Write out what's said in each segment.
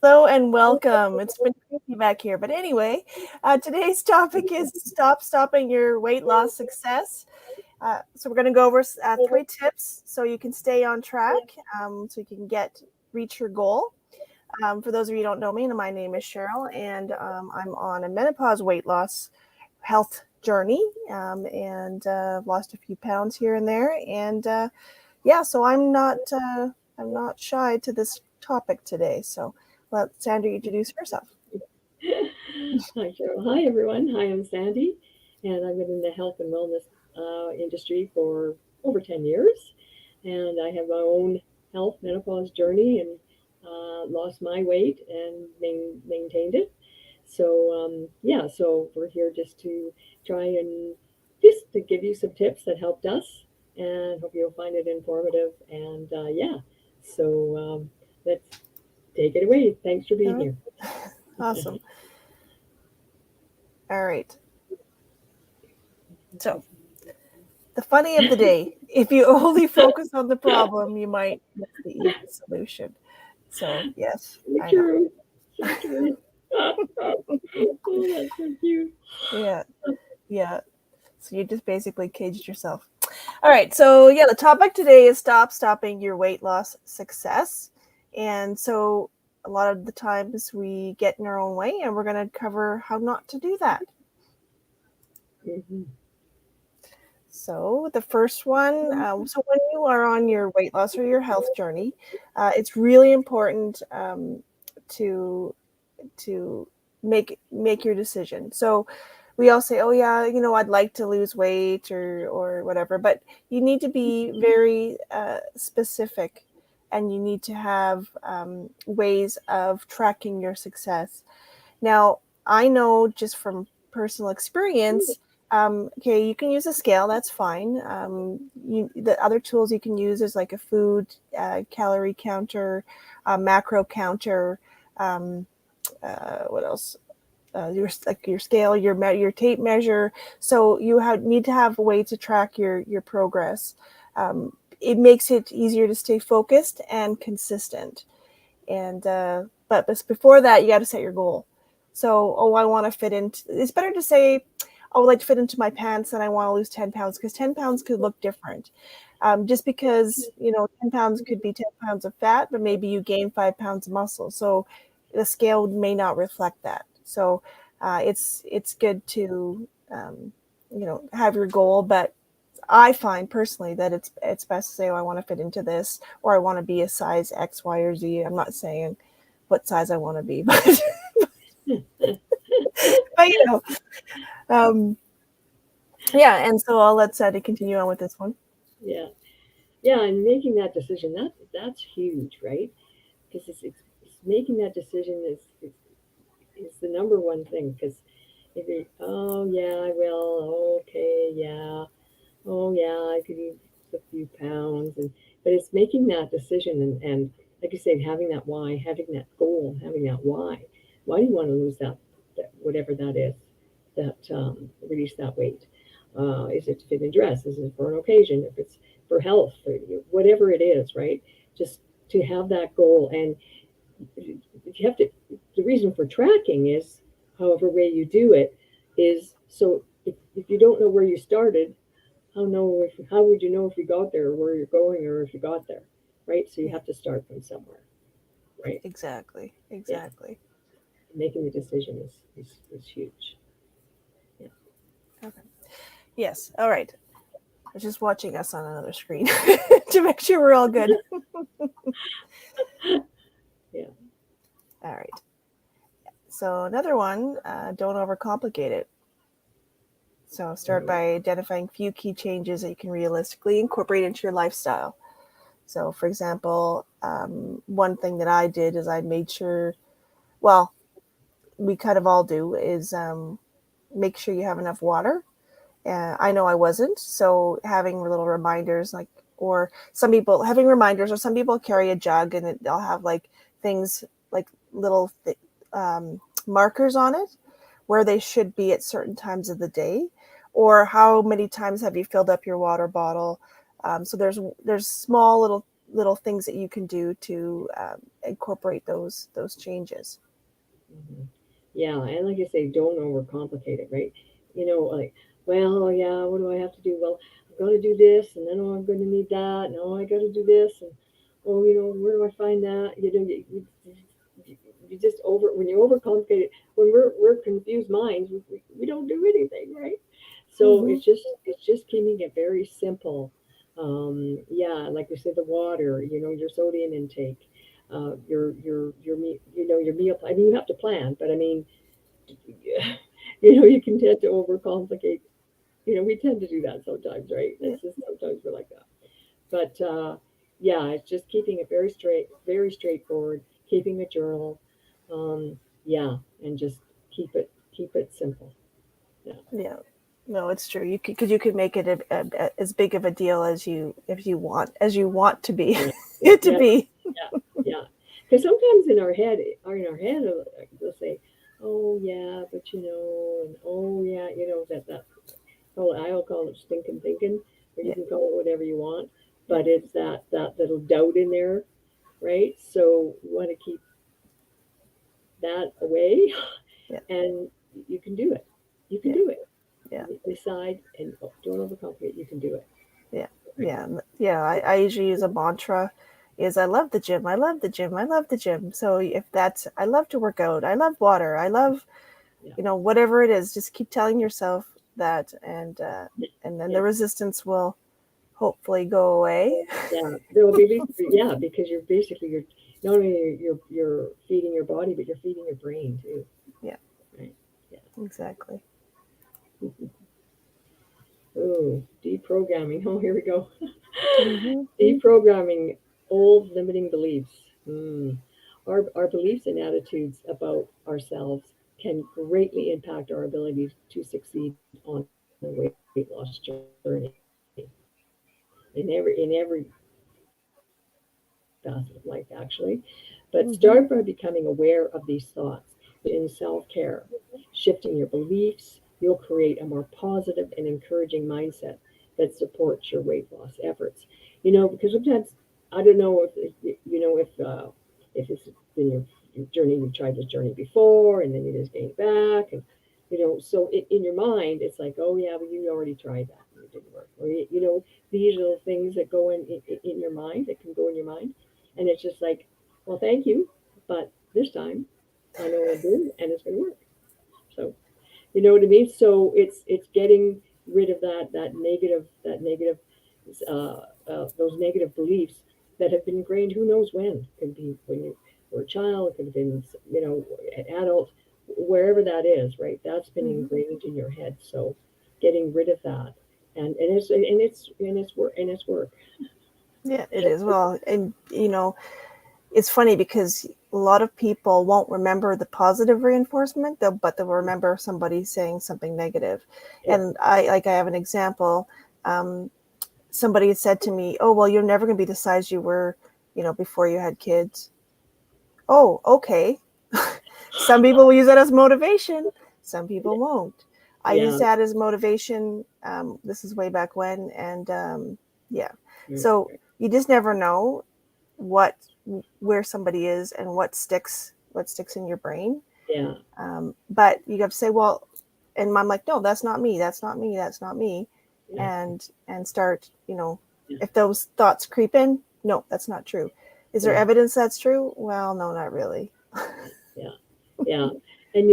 Hello and welcome. It's been crazy back here. But anyway, today's topic is stopping your weight loss success. So we're going to go over 3 tips so you can stay on track, so you can reach your goal. For those of you who don't know me, my name is Cheryl, and I'm on a menopause weight loss health journey, and lost a few pounds here and there. And so I'm not shy to this topic today. So let Sandra introduce herself. Hi, Cheryl. Hi, everyone. Hi, I'm Sandy, and I've been in the health and wellness industry for over 10 years. And I have my own health menopause journey and lost my weight and maintained it. So we're here just to try and just to give you some tips that helped us and hope you'll find it informative. So let's take it away. Thanks for being here. Awesome. All right. So the funny of the day, if you only focus on the problem, you might miss the easy solution. So yes, So I know. true. So true. Oh, that's so cute. Yeah, yeah. So you just basically caged yourself. All right. So yeah, the topic today is stopping your weight loss success. And so a lot of the times we get in our own way, and we're going to cover how not to do that. Mhm. So the first one, so when you are on your weight loss or your health journey, it's really important to to make your decision. So we all say, "Oh yeah, I'd like to lose weight or whatever," but you need to be very specific, and you need to have ways of tracking your success. Now, I know just from personal experience, okay, you can use a scale, that's fine. The other tools you can use is like a food calorie counter, macro counter. Um, what else? Your scale, your tape measure. So need to have a way to track your progress. It makes it easier to stay focused and consistent. And but before that, you got to set your goal. So, I want to fit into. It's better to say, I would like to fit into my pants, and I want to lose 10 pounds, because 10 pounds could look different. Just because 10 pounds could be 10 pounds of fat, but maybe you gain 5 pounds of muscle. So the scale may not reflect that. So it's good to have your goal, but I find personally that it's best to say, "Oh, I want to fit into this," or "I want to be a size X, Y, or Z." I'm not saying what size I want to be, but um, yeah. And so I'll let Sadie continue on with this one. Yeah, yeah, and making that decision that's huge, right? Because it's making that decision is the number one thing. Because if you oh yeah I will okay yeah oh yeah I could eat a few pounds but it's making that decision and like you said having that why having that goal having that why do you want to lose that whatever that is that reduce that weight is it to fit in dress is it for an occasion if it's for health for whatever it is right just to have that goal and if you have to the reason for tracking is however way you do it is so if you don't know where you started how would you know if you got there or where you're going or if you got there right so you Yeah, have to start from somewhere right exactly, yeah exactly. making the decision is huge yeah Okay. Yes. All right. I was just watching us on another screen to make sure we're all good. yeah All right. So another one, don't overcomplicate it. So start Mhm. by identifying a few key changes that you can realistically incorporate into your lifestyle. So, for example, one thing that I did is I made sure, well, we kind of all do, is make sure you have enough water. I know I wasn't. So, having little reminders, like, or some people having reminders, or some people carry a jug and they'll have like things like little markers on it where they should be at certain times of the day, or how many times have you filled up your water bottle. So there's small little little things that you can do to incorporate those changes. Mhm. Yeah, and like I say, don't overcomplicate it, right? Like, well, yeah, what do I have to do? Well, I'm going to do this, and then oh, I'm going to need that, and oh, I got to do this, and oh, where do I find that? You just when you overcomplicate it, when we're confused minds, we don't do anything, right? So Mm-hmm. it's just keeping it very simple. Yeah, like we said, the water, your sodium intake, your meal. I mean, you have to plan, but I mean, you can tend to overcomplicate. We tend to do that sometimes, right? Yeah, It's just sometimes we're like that. But yeah, it's just keeping it very straightforward, keeping a journal. Yeah, and just keep it simple. Yeah, yeah. No, it's true. You could make it as big of a deal as you want to be yeah, it to yeah, be. yeah, yeah. Because sometimes in our head, they'll say, "Oh yeah, but and oh yeah, that I'll call it stinking thinking, or you Yeah, can call it whatever you want, yeah, but it's that little doubt in there, right? So you want to keep that away, yeah, and you can do it. You can yeah, do it. yeah, Decide and don't overcomplicate. You can do it. yeah, Right? yeah. I usually use a mantra is I love the gym. I love the gym. I love the gym. So if that's I love to work out. I love water. I love Yeah, whatever it is. Just keep telling yourself that, and then the yeah, resistance will hopefully go away. yeah. There will be yeah, because you're not only you're feeding your body, but you're feeding your brain too. Yeah, Right? Yeah. exactly. Oh, deprogramming. Oh, here we go. Hmm. Deprogramming old limiting beliefs. Hmm. Our beliefs and attitudes about ourselves can greatly impact our ability to succeed on the weight loss journey in every facet of life, actually. But Hmm. start by becoming aware of these thoughts in self care. Shifting your beliefs, you'll create a more positive and encouraging mindset that supports your weight loss efforts. Because sometimes I don't know if it's been your journey, you've tried this journey before, and then you just gained back, and so in your mind, it's like, oh yeah, but you already tried that and it didn't work, or these little things that go in your mind that can go in your mind, and it's just like, well, thank you, but this time I know what I'm doing and it's going to work. So, you know what I mean? So it's getting rid of those negative beliefs that have been ingrained. Who knows when? It could be when you were a child. It could have been an adult, wherever that is. Right? That's been Hmm. ingrained in your head. So getting rid of that, and it's work. Yeah, it is. Well, and it's funny because a lot of people won't remember the positive reinforcement, but they'll remember somebody saying something negative. Yeah. And I have an example. Um, Somebody said to me, "Oh, well, you're never going to be the size you were, before you had kids." Oh, okay. Some people will use that as motivation. Some people won't. I use Yeah. that as motivation. This is way back when, and yeah. Right. So Right. you just never know what where somebody is and what sticks in your brain. Yeah. But you have to say, well, and I'm like, no, that's not me. That's not me. That's not me. Yeah. And start, Yeah. if those thoughts creep in, no, that's not true. Is there Yeah. evidence that's true? Well, no, not really. Yeah. Yeah. And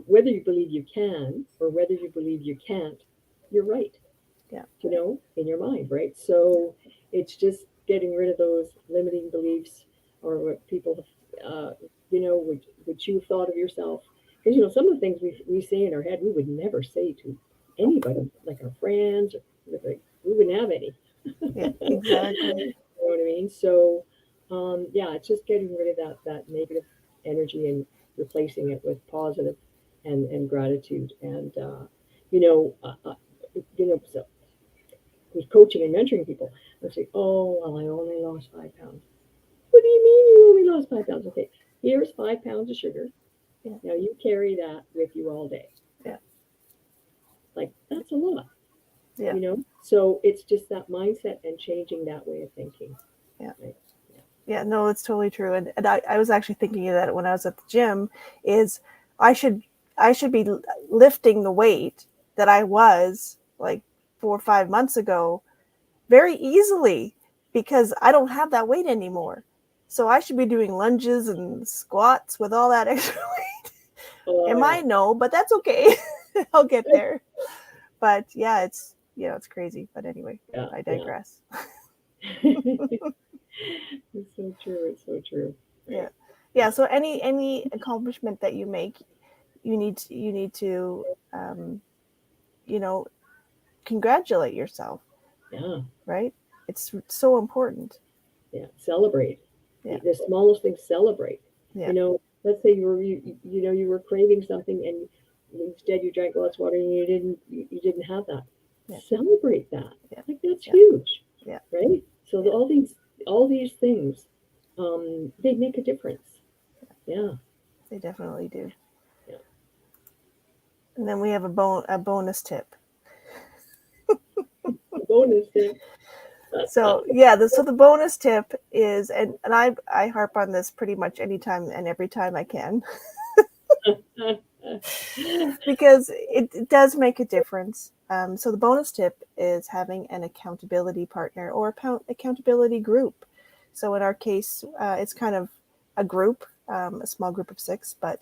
whether you believe you can or whether you believe you can't, you're right, Yeah. in your mind, right? So it's just getting rid of those limiting beliefs or what people, would you have thought of yourself? Because, some of the things we say in our head, we would never say to Nope. anybody, like our friends, we wouldn't have any. Yeah, exactly. You know what I mean? So, yeah, it's just getting rid of that negative energy and replacing it with positive and gratitude. And so with coaching and mentoring people, I say, oh well, I only lost 5 pounds. What do you mean you only lost 5 pounds? Okay, here's 5 pounds of sugar. Yeah, Now you carry that with you all day. yeah, Like that's a lot. yeah, So it's just that mindset and changing that way of thinking. Yeah. Right? Yeah, no, it's totally true. And I was actually thinking of that when I was at the gym is I should be lifting the weight that I was like 4 or 5 months ago very easily because I don't have that weight anymore. So I should be doing lunges and squats with all that extra weight. Am I? Oh, No, but that's okay. I'll get there. But yeah, it's crazy. But anyway, yeah, I yeah. digress. It's so true. It's so true. Yeah. Right. Yeah. So any accomplishment that you make, you need to um, you know, congratulate yourself, Yeah. right? It's so important. Yeah. Celebrate. Yeah. The smallest thing, celebrate. Yeah. You know, let's say you were craving something and instead you drank lots of water and you didn't have that. Yeah. Celebrate that. Yeah. Like that's Yeah. huge, Yeah. right? So Yeah. all these things, they make a difference. Yeah. They definitely do. Yeah. And then we have a bonus tip. Bonus tip. So yeah, so the bonus tip is, and I harp on this pretty much anytime and every time I can, because it does make a difference. So the bonus tip is having an accountability partner or accountability group. So in our case, it's kind of a group, a small group of 6, but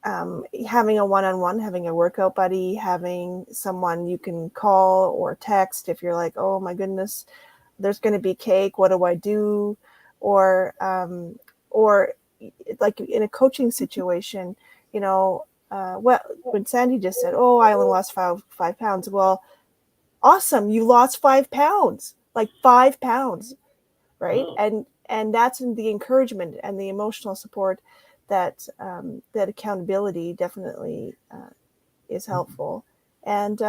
having a one-on-one, having a workout buddy, having someone you can call or text if you're like, oh my goodness, there's going to be cake. What do I do? Or like in a coaching situation, well, when Sandy just said, "Oh, I only lost 5 pounds," well, awesome, you lost 5 pounds, like 5 pounds, right? Wow. And that's the encouragement and the emotional support that accountability definitely is helpful. And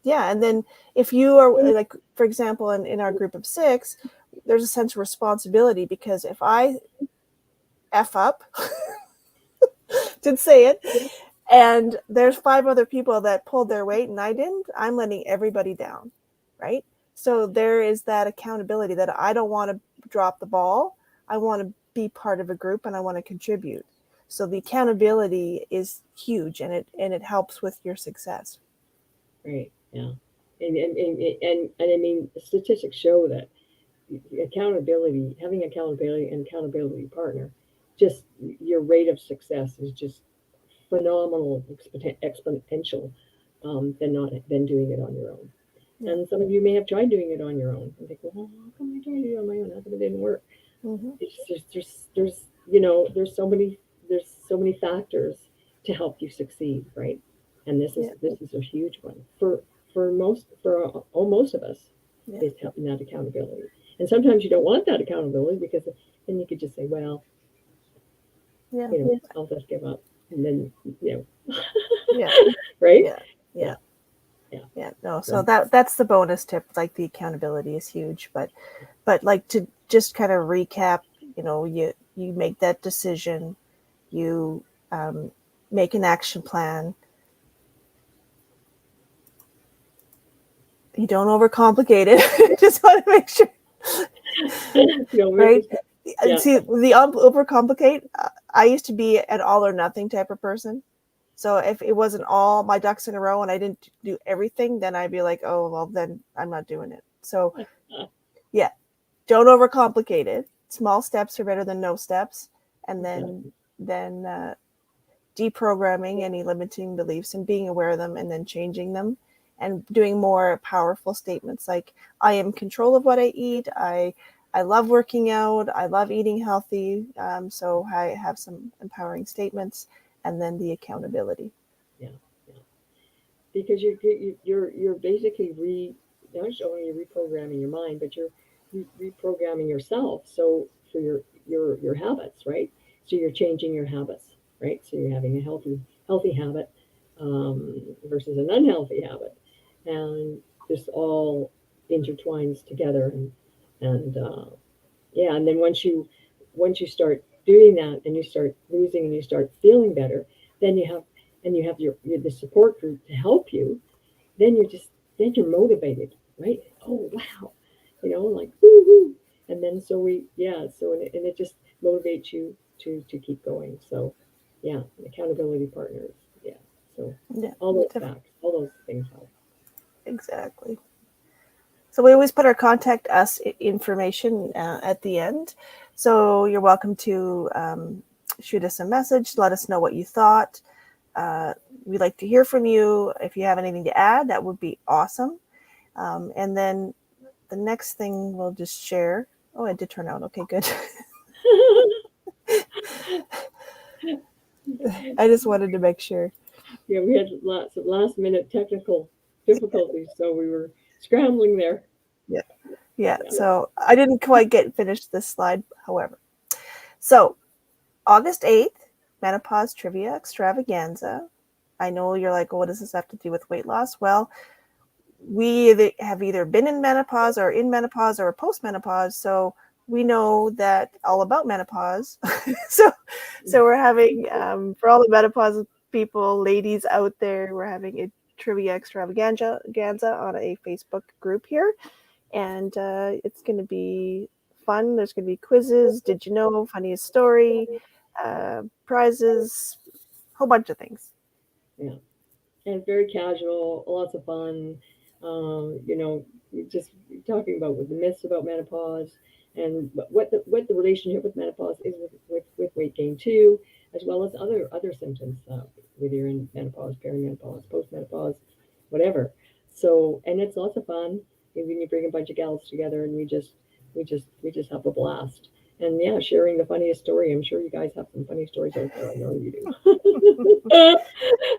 yeah, and then if you are like, for example, in our group of 6, there's a sense of responsibility because if I F up, did say it, and there's 5 other people that pulled their weight and I didn't, I'm letting everybody down, right? So there is that accountability that I don't want to drop the ball. I want to be part of a group and I want to contribute. So the accountability is huge, and it helps with your success. Right. Yeah. And I mean, statistics show that accountability, having accountability and accountability partner, just your rate of success is just phenomenal, exponential, than doing it on your own. Yeah. And some of you may have tried doing it on your own and think, well, how come I tried to do it on my own? How come it didn't work? Mm-hmm. It's just, there's there's so many factors to help you succeed, right? And Yeah. this is a huge one for most of us, Yeah. is having that accountability. And sometimes you don't want that accountability because then you could just say, well, Yeah. I'll just give up, and then Yeah. right? Yeah. Yeah, Yeah. yeah, Yeah. No, so so, that's the bonus tip. Like the accountability is huge, but like to just kind of recap, you make that decision, you make an action plan, you don't overcomplicate it. Just want to make sure, right? yeah, See, the overcomplicate, I used to be an all or nothing type of person. So if it wasn't all my ducks in a row and I didn't do everything, then I'd be like, oh, well, then I'm not doing it. So yeah, don't overcomplicate it. Small steps are better than no steps. And then deprogramming any limiting beliefs and being aware of them and then changing them and doing more powerful statements like, I am in control of what I eat. I love working out. I love eating healthy. So I have some empowering statements, and then the accountability. yeah, yeah. Because you're basically not only reprogramming your mind, but you're reprogramming yourself. So for your habits, right? So you're changing your habits, right? So you're having a healthy habit, versus an unhealthy habit, and this all intertwines together, and yeah, and then once you start doing that and you start losing and you start feeling better, then you have your the support group to help you. Then you're motivated, right? Oh wow, like woo. and then so we, yeah, so and it just motivates you to keep going. So yeah, accountability partners. Yeah. So Yeah, all those def- facts, all those things help. exactly. So we always put our contact us information at the end. So you're welcome to shoot us a message, let us know what you thought. Uh, we'd like to hear from you. If you have anything to add, that would be awesome. And then the next thing we'll just share. Oh, it did turn out. Okay, good. I just wanted to make sure. Yeah, we had lots of last minute technical difficulties, so we were scrambling there. Yeah. Yeah. Yeah. So I didn't quite get finished this slide, however. So August 8th, Menopause Trivia Extravaganza. I know you're like, oh, what does this have to do with weight loss? Well, we have either been in menopause or in menopause or post-menopause, so we know that all about menopause. so we're having, for all the menopause people, ladies out there, we're having a trivia extravaganza on a Facebook group here, and it's going to be fun. There's going to be quizzes, did you know, funniest story, prizes, whole bunch of things. Yeah. And very casual, lots of fun. You know, just talking about the myths about menopause and what the relationship with menopause is with weight gain too, as well as other symptoms, whether you're in menopause, perimenopause, postmenopause, whatever. So, and it's lots of fun when you bring a bunch of gals together and we just have a blast. And yeah, sharing the funniest story. I'm sure you guys have some funny stories out there. I know you do.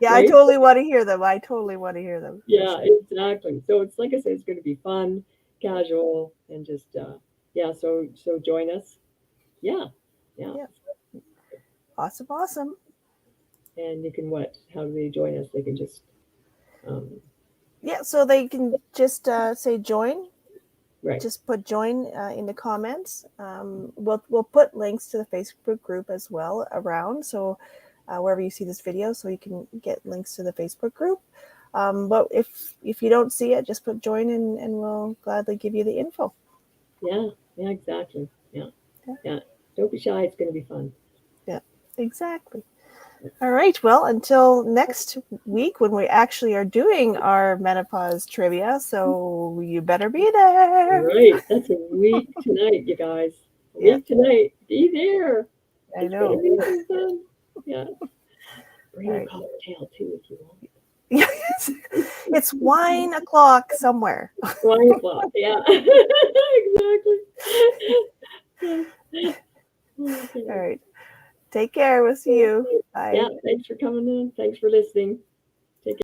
Yeah, I Right? totally want to hear them. I totally want to hear them for Yeah, sure. exactly. So it's like I said, it's going to be fun, casual, and just yeah. So join us. Yeah, yeah. Yeah, awesome, awesome. And you can what? How do they join us? They can just um, Yeah, so they can just say join. right. Just put join in the comments. We'll put links to the Facebook group as well around. So wherever you see this video, so you can get links to the Facebook group. But if you don't see it, just put join in, and we'll gladly give you the info. Yeah, yeah, exactly. Yeah, Yeah, yeah. Don't be shy. It's going to be fun. yeah, exactly. All right. Well, until next week when we actually are doing our menopause trivia. So you better be there. Right. That's a week tonight, you guys. A Yeah, week tonight. Be there. I It's going to know. be so fun. Yeah. All Bring a right. cocktail too if you want. It's wine o'clock somewhere. 1 o'clock. Yeah. Exactly. Yes. All Okay. right. Take care. We'll see you. Yeah, Bye. thanks for coming in. Thanks for listening.